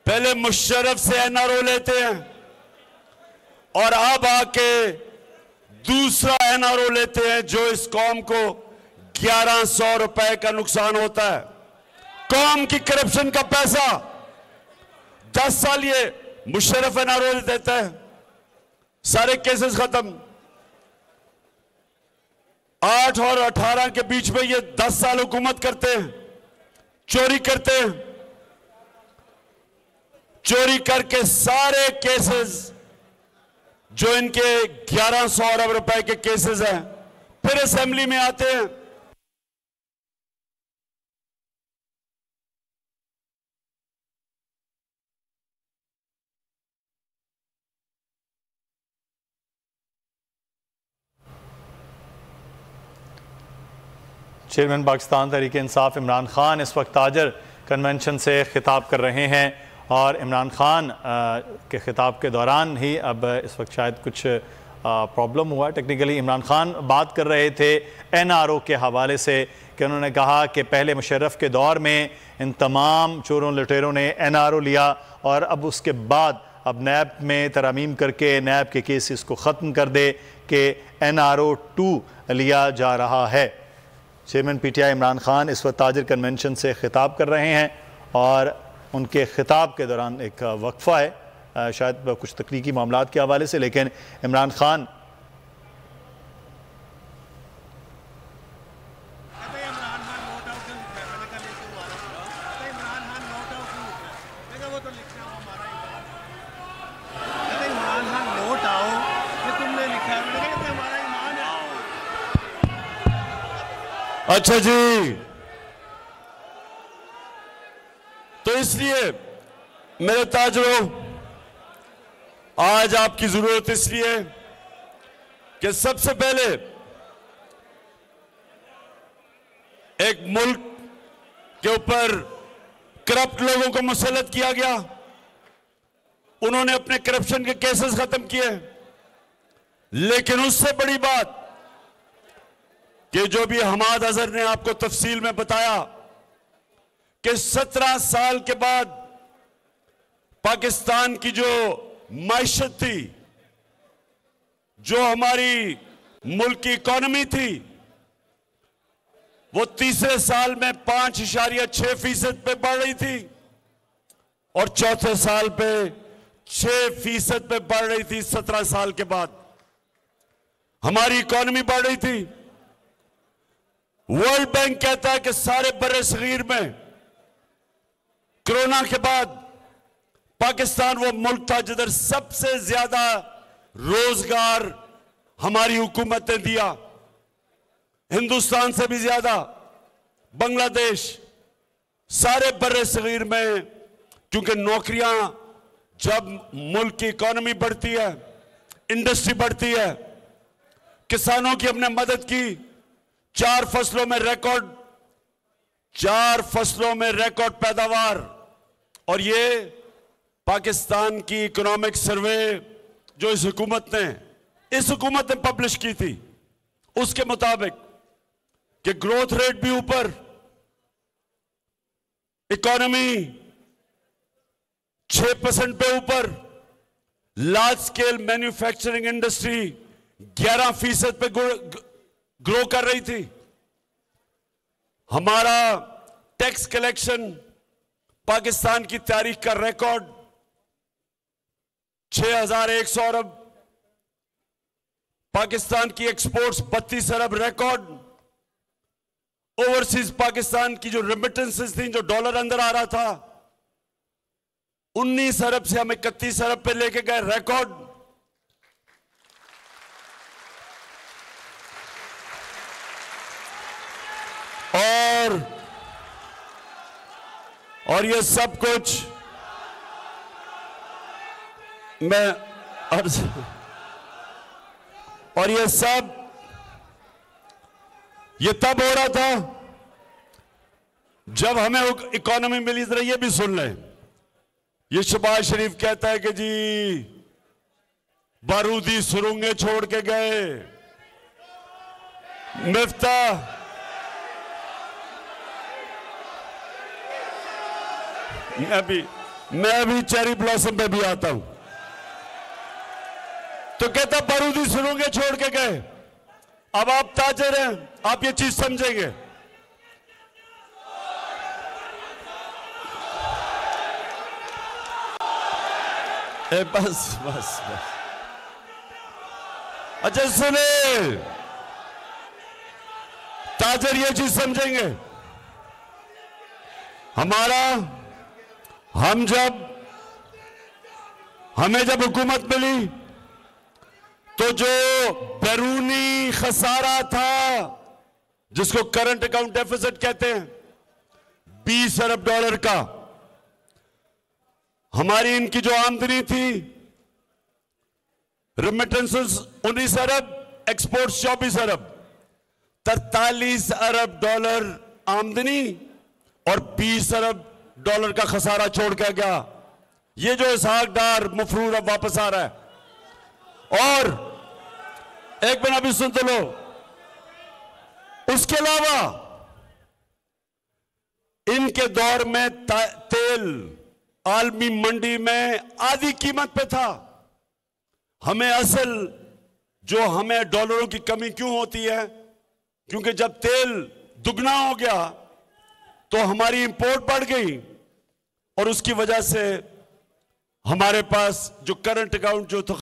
पहले मुशर्रफ से एनआरओ लेते हैं और अब आके दूसरा एनआरओ लेते हैं जो इस कौम को 1100 रुपए का नुकसान होता है। कौम की करप्शन का पैसा 10 साल ये मुशर्रफ एनआरओ देता है, सारे केसेस खत्म। 8 और 18 के बीच में ये 10 साल हुकूमत करते हैं, चोरी करते हैं, चोरी करके सारे केसेस जो इनके 1100 अरब रुपए के केसेस हैं फिर असेंबली में आते हैं। चेयरमैन पाकिस्तान तहरीक इंसाफ इमरान खान इस वक्त ताजर कन्वेंशन से खिताब कर रहे हैं और इमरान खान के खिताब के दौरान ही अब इस वक्त शायद कुछ प्रॉब्लम हुआ टेक्निकली। इमरान खान बात कर रहे थे एनआरओ के हवाले से कि उन्होंने कहा कि पहले मुशर्रफ के दौर में इन तमाम चोरों लुटेरों ने एनआरओ लिया और अब उसके बाद अब नैब में तरमीम करके नैब के केसेस को ख़त्म कर दे कि एनआरओ 2 लिया जा रहा है। चेयरमैन पीटीआई इमरान खान इस वक्त ताजर कन्वेंशन से खिताब कर रहे हैं और उनके खिताब के दौरान एक वक्फा है शायद कुछ तकनीकी मामलात के हवाले से, लेकिन इमरान खान अच्छा जी, तो इसलिए मेरे ताजरों आज आपकी जरूरत इसलिए कि सबसे पहले एक मुल्क के ऊपर करप्ट लोगों को मुसल्लत किया गया, उन्होंने अपने करप्शन के केसेस खत्म किए, लेकिन उससे बड़ी बात कि जो भी हमाद अजहर ने आपको तफसील में बताया कि 17 साल के बाद पाकिस्तान की जो मायशत थी, जो हमारी मुल्क की इकॉनमी थी, वो तीसरे साल में 5.6% पे बढ़ रही थी और चौथे साल पे 6% पे बढ़ रही थी। 17 साल के बाद हमारी इकॉनमी बढ़ रही थी। वर्ल्ड बैंक कहता है कि सारे बड़े सगीर में कोरोना के बाद पाकिस्तान वो मुल्क था जिधर सबसे ज्यादा रोजगार हमारी हुकूमत ने दिया, हिंदुस्तान से भी ज्यादा। बांग्लादेश, सारे बड़े सगीर में, क्योंकि नौकरियां जब मुल्क की इकॉनमी बढ़ती है, इंडस्ट्री बढ़ती है, किसानों की हमने मदद की। 4 फसलों में रिकॉर्ड पैदावार, और ये पाकिस्तान की इकोनॉमिक सर्वे जो इस हुकूमत ने पब्लिश की थी, उसके मुताबिक कि ग्रोथ रेट भी ऊपर, इकोनॉमी 6% पे ऊपर, लार्ज स्केल मैन्युफैक्चरिंग इंडस्ट्री 11% पे ग्रो कर रही थी। हमारा टैक्स कलेक्शन पाकिस्तान की तारीख का रिकॉर्ड 6100 अरब, पाकिस्तान की एक्सपोर्ट्स 32 अरब रिकॉर्ड। ओवरसीज पाकिस्तान की जो रेमिटेंसेस थी, जो डॉलर अंदर आ रहा था, 19 अरब से हम 31 अरब पे लेके गए रिकॉर्ड। और ये सब कुछ ये तब हो रहा था जब हमें इकोनॉमी मिली। जरा ये भी सुन लें, ये शहबाज शरीफ कहता है कि जी बारूदी सुरंगें छोड़ के गए, मिफ्ता मैं अभी चेरी ब्लॉसम पे भी आता हूं। तो कहता बारूदी सुनोगे छोड़ के गए। अब आप ताजर हैं, आप ये चीज समझेंगे। बस बस बस, अच्छा सुने, ताजर ये चीज समझेंगे। हमें जब हुकूमत मिली तो जो बैरूनी खसारा था, जिसको करंट अकाउंट डेफिसिट कहते हैं, 20 अरब डॉलर का, हमारी इनकी जो आमदनी थी, रेमिटेंसेस 19 अरब, एक्सपोर्ट्स 24 अरब, 43 अरब डॉलर आमदनी और 20 अरब डॉलर का खसारा छोड़ के गया। ये जो इसहाक डार मफरूर अब वापस आ रहा है। और एक मिनट अभी सुन तो लो, उसके अलावा इनके दौर में तेल आलमी मंडी में आधी कीमत पे था। हमें डॉलरों की कमी क्यों होती है? क्योंकि जब तेल दुगना हो गया तो हमारी इंपोर्ट बढ़ गई और उसकी वजह से हमारे पास जो करंट अकाउंट जो था